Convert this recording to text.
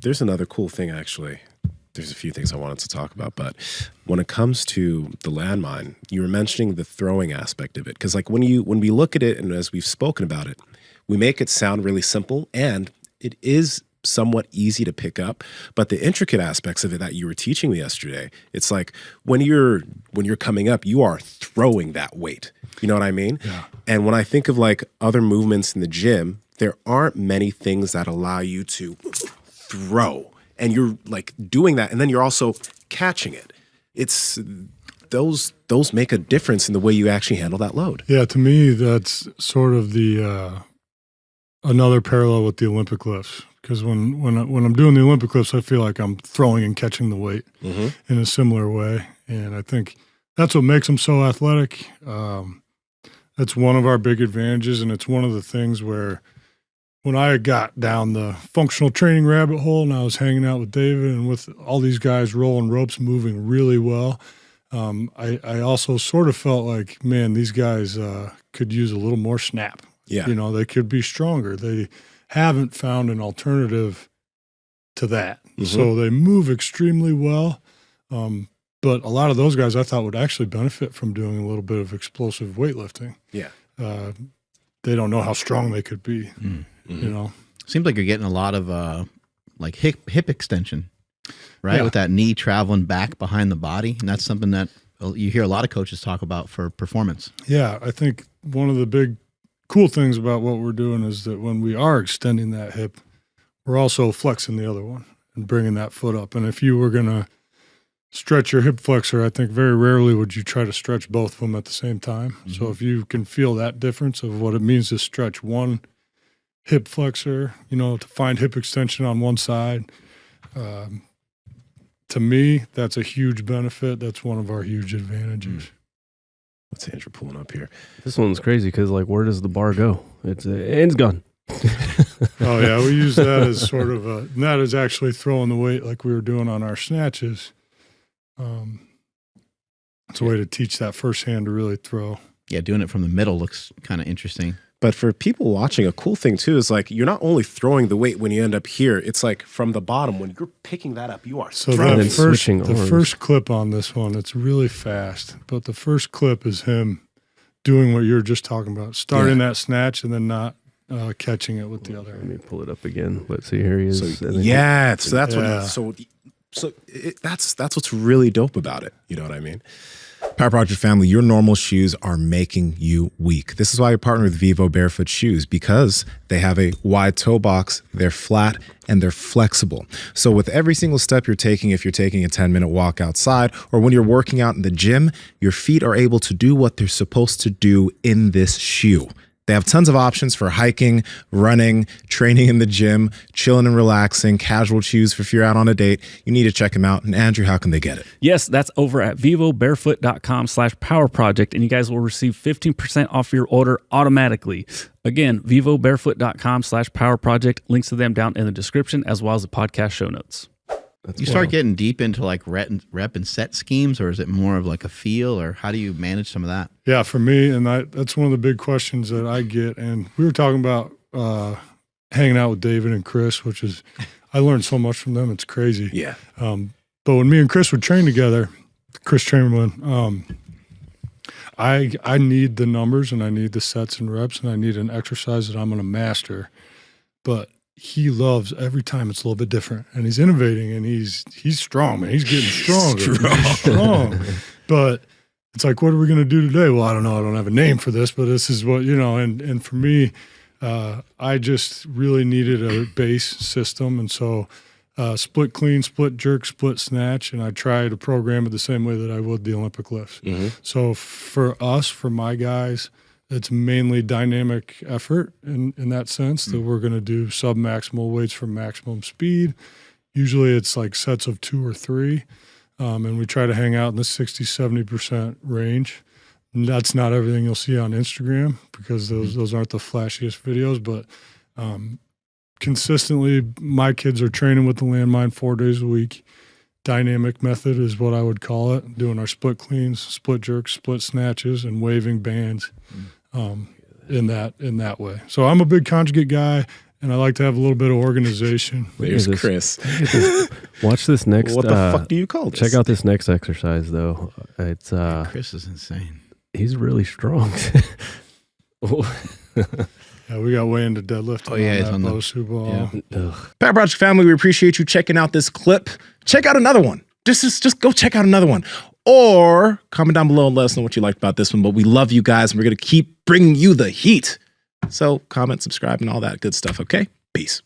There's another cool thing, actually. There's a few things I wanted to talk about, but when it comes to the landmine, you were mentioning the throwing aspect of it. Because like when we look at it, and as we've spoken about it, we make it sound really simple, and it is somewhat easy to pick up. But the intricate aspects of it that you were teaching me yesterday, it's like when you're coming up, you are throwing that weight. You know what I mean? Yeah. And when I think of like other movements in the gym, there aren't many things that allow you to throw. And you're like doing that, and then you're also catching it. It's those make a difference in the way you actually handle that load. Yeah, to me, that's sort of the another parallel with the Olympic lifts. Because when I'm doing the Olympic lifts, I feel like I'm throwing and catching the weight in a similar way, and I think that's what makes them so athletic. That's one of our big advantages, and it's one of the things where, when I got down the functional training rabbit hole and I was hanging out with David and with all these guys rolling ropes, moving really well, I also sort of felt like, man, these guys could use a little more snap. Yeah. You know, they could be stronger. They haven't found an alternative to that. So they move extremely well. But a lot of those guys I thought would actually benefit from doing a little bit of explosive weightlifting. Yeah. They don't know how strong they could be. You know, seems like you're getting a lot of like hip extension, right? Yeah. With that knee traveling back behind the body, and that's something that you hear a lot of coaches talk about for performance. Yeah, I think one of the big cool things about what we're doing is that when we are extending that hip, we're also flexing the other one and bringing that foot up. And if you were going to stretch your hip flexor, I think very rarely would you try to stretch both of them at the same time. So if you can feel that difference of what it means to stretch one hip flexor, you know, to find hip extension on one side, to me, that's a huge benefit. That's one of our huge advantages. What's Andrew pulling up here? This one's crazy because, like, where does the bar go? It's end's gone. Oh, yeah, we use that as sort of and that is actually throwing the weight like we were doing on our snatches. It's a way to teach that first hand to really throw. Yeah, doing it from the middle looks kind of interesting. But for people watching, a cool thing too is like you're not only throwing the weight when you end up here, it's like from the bottom when you're picking that up, you are so throwing. the first clip on this one, it's really fast, but the first clip is him doing what you were just talking about, starting that snatch and then not catching it with the other. Let me pull it up again. Let's see, here he is. So that's that's what's really dope about it. You know what I mean? Power Project family, your normal shoes are making you weak. This is why we partner with Vivo barefoot shoes, because they have a wide toe box, they're flat, and they're flexible. So with every single step you're taking, if you're taking a 10-minute walk outside or when you're working out in the gym, your feet are able to do what they're supposed to do in this shoe. They have tons of options for hiking, running, training in the gym, chilling and relaxing, casual shoes for if you're out on a date. You need to check them out. And Andrew, how can they get it? Yes, that's over at vivobarefoot.com/powerproject, and you guys will receive 15% off your order automatically. Again, vivobarefoot.com/powerproject. Links to them down in the description as well as the podcast show notes. You start getting deep into like rep and set schemes, or is it more of like a feel, or how do you manage some of that? Yeah, for me, and that's one of the big questions that I get. And we were talking about hanging out with David and Chris, which is, I learned so much from them. It's crazy. Yeah. But when me and Chris would train together, Chris Chamberlain, I need the numbers and I need the sets and reps and I need an exercise that I'm going to master. But he loves every time it's a little bit different, and he's innovating, and he's strong, man. He's getting stronger. He's strong. But it's like, what are we going to do today? Well, I don't know. I don't have a name for this, but this is what, you know, and for me, I just really needed a base system. And so split clean, split jerk, split snatch, and I try to program it the same way that I would the Olympic lifts. So for us, for my guys, it's mainly dynamic effort in that sense, that we're going to do sub-maximal weights for maximum speed. Usually it's like sets of 2 or 3, and we try to hang out in the 60-70% range. And that's not everything you'll see on Instagram, because those aren't the flashiest videos, but consistently my kids are training with the Landmine 4 days a week. Dynamic method is what I would call it, doing our split cleans, split jerks, split snatches, and waving bands in that way. So I'm a big conjugate guy, and I like to have a little bit of organization. There's this. Chris. Watch this next. What the fuck do you call this? Check out this next exercise though. It's Chris is insane. he's really strong. Yeah, we got way into deadlifting. Oh, yeah, it's that on the- Bosu ball. Yeah. Power Project family, we appreciate you checking out this clip. Check out another one. Just go check out another one. Or comment down below and let us know what you liked about this one. But we love you guys, and we're going to keep bringing you the heat. So comment, subscribe, and all that good stuff, okay? Peace.